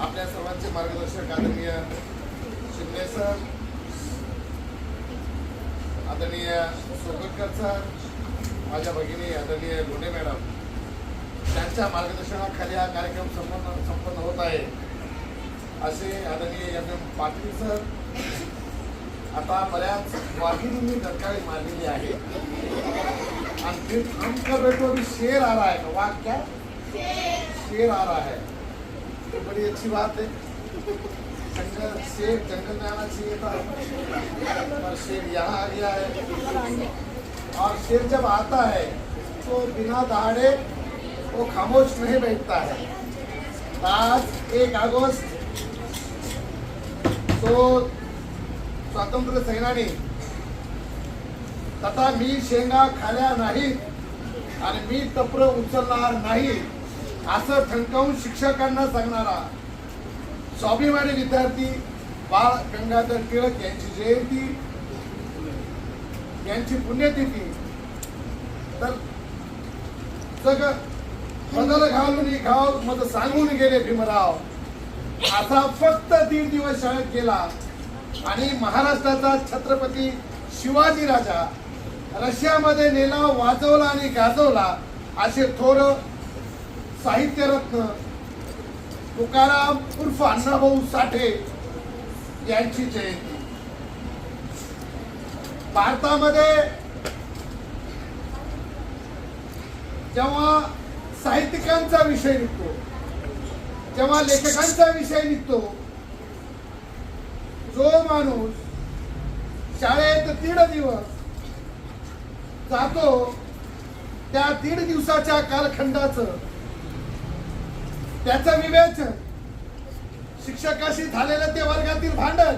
आपल्या सर्वांचे मार्गदर्शक आदरणीय शिंदे सर, आदरणीय सोबतकर सर, माझ्या भगिनी आदरणीय लोणे मॅडम, त्यांच्या मार्गदर्शनाखाली हा कार्यक्रम संपन्न होत आहे. असे आदरणीय एम पाटील सर, आता बऱ्याच वाघिणींनी दरकाळी मारलेली आहे आणि फिर हम कर रहे तो अभी शेर आ रहा है. वाघ क्या शेर आ रहा है, तो बड़ी अच्छी बात है. जंगल शेर जंगल में आना चाहिए था, पर शेर यहाँ आ गया है. और शेर जब आता है तो बिना दहाड़े वो खामोश नहीं बैठता है. आज 1 अगस्त तो स्वातंत्र्य सेनानी तथा मी शेंगा खाल्या नाहीत आणि मी टपर उचलणार नाही असं ठणकावून शिक्षकांना सांगणारा स्वाभिमानी विद्यार्थी बाळ गंगाधर टिळक यांची जयंती, यांची पुण्यतिथी. तर सगळं बदल घालून घाव मग सांगून गेले भीमराव. असा फक्त 1.5 दिवस शाळेत गेला आणि महाराष्ट्राचा छत्रपती शिवाजी राजा रशियामध्ये नेला, वाजवला आणि गाजवला असे थोर साहित्यरत्न तुकाराम उर्फ अण्णाभाऊ साठे यांची जयंती. भारतामध्ये जेव्हा साहित्यिकांचा विषय निघतो, जेव्हा लेखकांचा विषय निघतो, जो माणूस शाळेत 1.5 दिवस जातो, त्या 1.5 दिवसाच्या कालखंडाचं त्याचं विवेचन, शिक्षकाशी झालेलं ते वर्गातील भांडण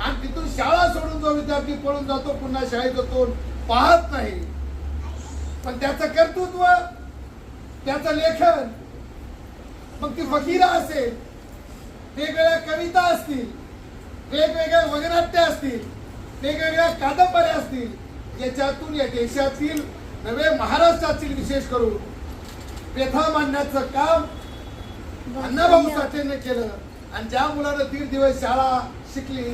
आणि तिथून शाळा सोडून जो विद्यार्थी पळून जातो, पुन्हा शाळेचं तोंड पाहत नाही, पण त्याचं कर्तृत्व, त्याचं लेखन, मग ती फकीरा असेल, वेगवेगळ्या कविता असतील, वेगवेगळ्या वगनाट्य असतील, वेगवेगळ्या कादंबऱ्या असतील, याच्यातून या देशातील नव्हे महाराष्ट्रातील विशेष करून व्यथा मांडण्याचं काम अण्णाभाऊ साठेने केलं. आणि ज्या मुलानं 1.5 दिवस शाळा शिकली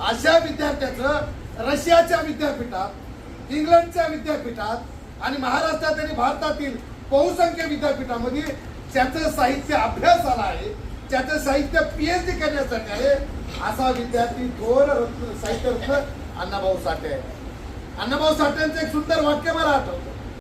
अशा विद्यार्थ्याचं रशियाच्या विद्यापीठात, इंग्लंडच्या विद्यापीठात आणि महाराष्ट्रात आणि भारतातील बहुसंख्य विद्यापीठामध्ये त्याचं साहित्य अभ्यासाला आहे, त्याचं साहित्य PhD करण्यासाठी आहे. असा विद्यार्थी थोर साहित्य रत्न अण्णाभाऊ साठे आहे. अण्णाभाऊ साठेंचं एक सुंदर वाक्य मला आठवतं.